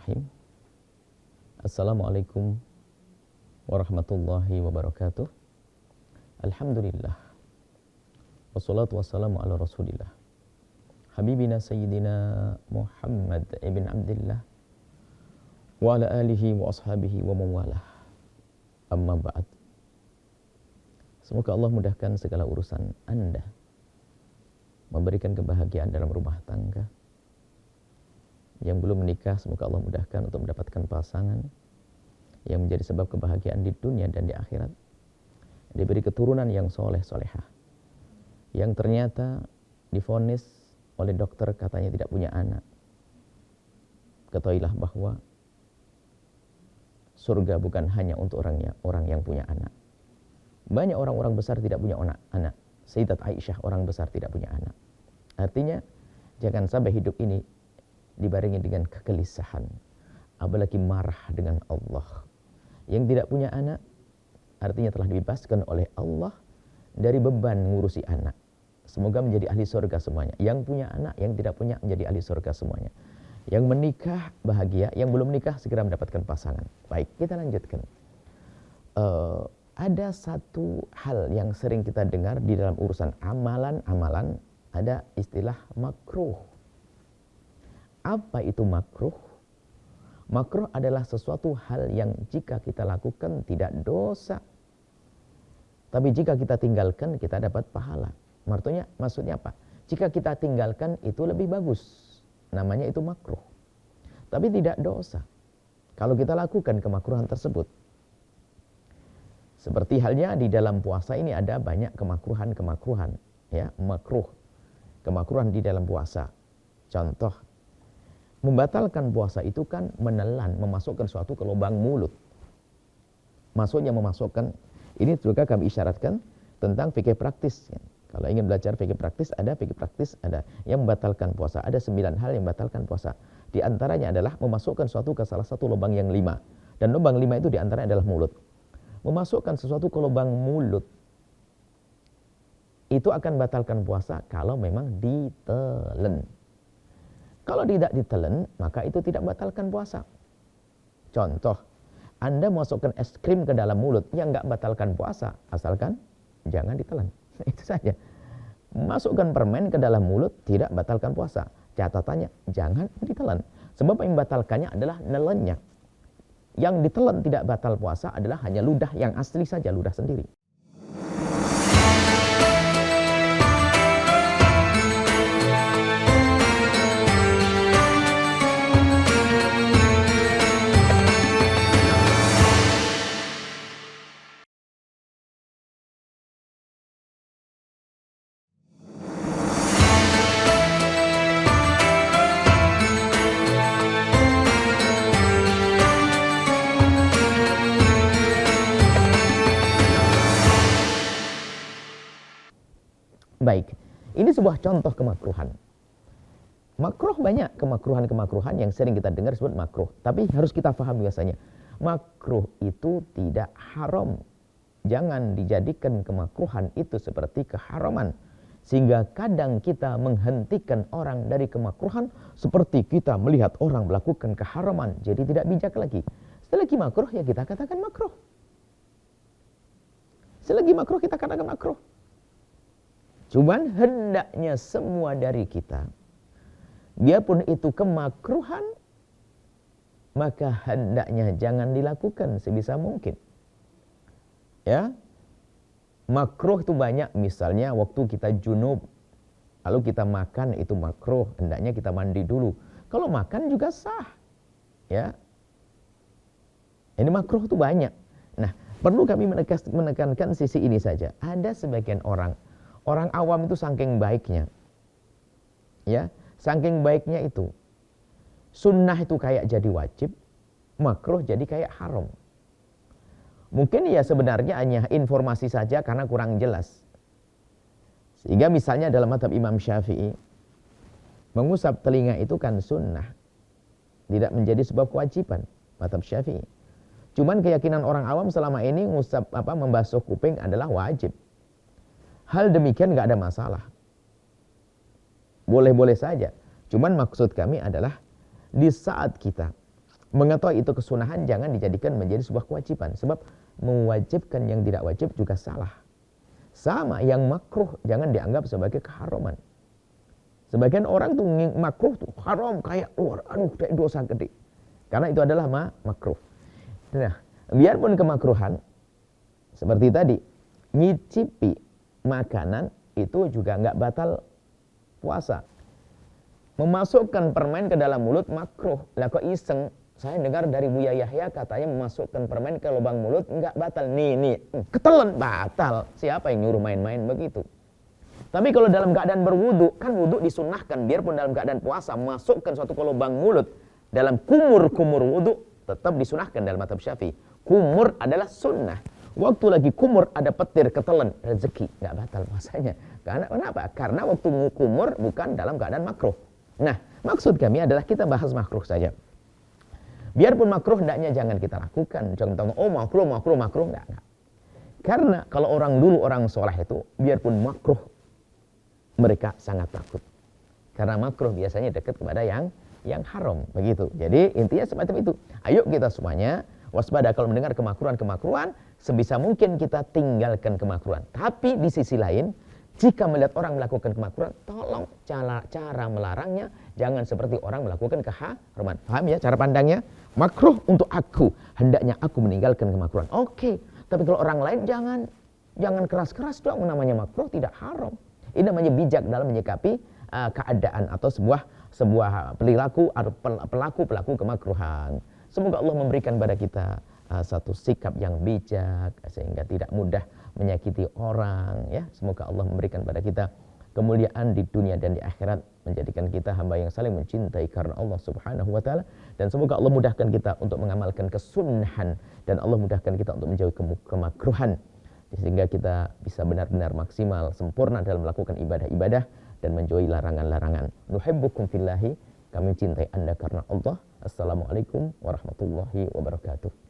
Bismillahirrahmanirrahim. Assalamualaikum warahmatullahi wabarakatuh. Alhamdulillah. Wassalatu wassalamu ala rasulillah. Habibina Sayyidina Muhammad ibn Abdillah wa ala alihi wa ashabihi wa mawalah. Amma ba'd. Semoga Allah mudahkan segala urusan Anda, memberikan kebahagiaan dalam rumah tangga. Yang belum menikah, semoga Allah mudahkan untuk mendapatkan pasangan yang menjadi sebab kebahagiaan di dunia dan di akhirat. Diberi keturunan yang soleh solehah. Yang ternyata divonis oleh dokter katanya tidak punya anak. Ketahuilah bahwa surga bukan hanya untuk orang yang punya anak. Banyak orang-orang besar tidak punya anak. Sayyidat Aisyah orang besar tidak punya anak. Artinya jangan sampai hidup ini dibarengi dengan kegelisahan, apalagi marah dengan Allah. Yang tidak punya anak artinya telah dibebaskan oleh Allah dari beban ngurusi anak. Semoga menjadi ahli surga semuanya. Yang punya anak, yang tidak punya menjadi ahli surga semuanya. Yang menikah bahagia, yang belum menikah segera mendapatkan pasangan. Baik, kita lanjutkan. Ada satu hal yang sering kita dengar di dalam urusan amalan, ada istilah makruh. Apa itu makruh? Makruh adalah sesuatu hal yang jika kita lakukan tidak dosa. Tapi jika kita tinggalkan kita dapat pahala. Maksudnya apa? Jika kita tinggalkan itu lebih bagus. Namanya itu makruh. Tapi tidak dosa kalau kita lakukan kemakruhan tersebut. Seperti halnya di dalam puasa ini ada banyak kemakruhan, ya, makruh. Kemakruhan di dalam puasa. Contoh, membatalkan puasa itu kan menelan, memasukkan sesuatu ke lubang mulut. Maksudnya memasukkan, ini juga kami isyaratkan tentang fikih praktis. Kalau ingin belajar fikih praktis ada yang membatalkan puasa. Ada 9 hal yang membatalkan puasa. Di antaranya adalah memasukkan sesuatu ke salah satu lubang yang 5. Dan lubang 5 itu di antaranya adalah mulut. Memasukkan sesuatu ke lubang mulut itu akan batalkan puasa kalau memang ditelen. Kalau tidak ditelen, maka itu tidak batalkan puasa. Contoh, Anda masukkan es krim ke dalam mulut, yang enggak batalkan puasa, asalkan jangan ditelan. Itu saja. Masukkan permen ke dalam mulut, tidak batalkan puasa. Catatannya, jangan ditelan. Sebab yang membatalkannya adalah nelennya. Yang ditelan tidak batal puasa adalah hanya ludah yang asli saja, ludah sendiri. Baik, ini sebuah contoh kemakruhan. Makruh banyak kemakruhan yang sering kita dengar disebut makruh. Tapi harus kita paham biasanya, makruh itu tidak haram. Jangan dijadikan kemakruhan itu seperti keharaman. Sehingga kadang kita menghentikan orang dari kemakruhan seperti kita melihat orang melakukan keharaman. Jadi tidak bijak lagi. Selagi makruh ya kita katakan makruh. Selagi makruh kita katakan makruh. Cuman hendaknya semua dari kita, biarpun itu kemakruhan, maka hendaknya jangan dilakukan sebisa mungkin. Ya, makruh itu banyak. Misalnya waktu kita junub, lalu kita makan itu makruh. Hendaknya kita mandi dulu. Kalau makan juga sah. Ya, ini makruh itu banyak. Nah, perlu kami menekankan sisi ini saja. Ada sebagian orang awam itu saking baiknya, ya, saking baiknya itu, sunnah itu kayak jadi wajib, makruh jadi kayak haram. Mungkin ya sebenarnya hanya informasi saja karena kurang jelas. Sehingga misalnya dalam mazhab Imam Syafi'i, mengusap telinga itu kan sunnah, tidak menjadi sebuah kewajiban, mazhab Syafi'i. Cuman keyakinan orang awam selama ini membasuh kuping adalah wajib. Hal demikian nggak ada masalah. Boleh-boleh saja. Cuman maksud kami adalah di saat kita Mengetahui itu kesunahan jangan dijadikan menjadi sebuah kewajiban. Sebab mewajibkan yang tidak wajib juga salah. Sama yang makruh jangan dianggap sebagai keharaman. Sebagian orang tuh makruh tuh haram kayak kayak dosa gede. Karena itu adalah makruh. Nah, biarpun kemakruhan seperti tadi, nyicipi makanan itu juga nggak batal puasa. Memasukkan permen ke dalam mulut makruh. Lah kok iseng? Saya dengar dari Buya Yahya katanya memasukkan permen ke lubang mulut nggak batal. Nih, ketelan batal. Siapa yang nyuruh main-main begitu? Tapi kalau dalam keadaan berwudu, kan wudu disunnahkan. Biarpun dalam keadaan puasa, masukkan suatu ke lubang mulut dalam kumur wudu, tetap disunahkan dalam mazhab Syafi'i. Kumur adalah sunnah. Waktu lagi kumur ada petir ketelan, rezeki, nggak batal puasanya. Karena kenapa? Karena waktu kumur bukan dalam keadaan makruh. Nah, maksud kami adalah kita bahas makruh saja. Biarpun makruh, hendaknya jangan kita lakukan. Jangan tahu, makruh, enggak. Karena kalau orang dulu, orang soleh itu, biarpun makruh, mereka sangat takut. Karena makruh biasanya dekat kepada yang haram. Begitu. Jadi intinya semacam itu. Ayo kita semuanya waspada kalau mendengar kemakruhan, sebisa mungkin kita tinggalkan kemakruhan. Tapi di sisi lain, jika melihat orang melakukan kemakruhan, tolong cara melarangnya jangan seperti orang melakukan keharaman. Paham ya cara pandangnya? Makruh untuk aku, hendaknya aku meninggalkan kemakruhan. Oke, tapi kalau orang lain jangan keras-keras dong, namanya makruh tidak haram. Ini namanya bijak dalam menyikapi keadaan atau sebuah perilaku atau pelaku kemakruhan. Semoga Allah memberikan pada kita satu sikap yang bijak sehingga tidak mudah menyakiti orang, ya. Semoga Allah memberikan pada kita kemuliaan di dunia dan di akhirat, menjadikan kita hamba yang saling mencintai karena Allah Subhanahu wa taala, dan semoga Allah mudahkan kita untuk mengamalkan kesunahan dan Allah mudahkan kita untuk menjauhi kemakruhan sehingga kita bisa benar-benar maksimal sempurna dalam melakukan ibadah-ibadah dan menjauhi larangan-larangan. Nuhibbukum fillahi, kami cintai Anda karena Allah. Assalamualaikum warahmatullahi wabarakatuh.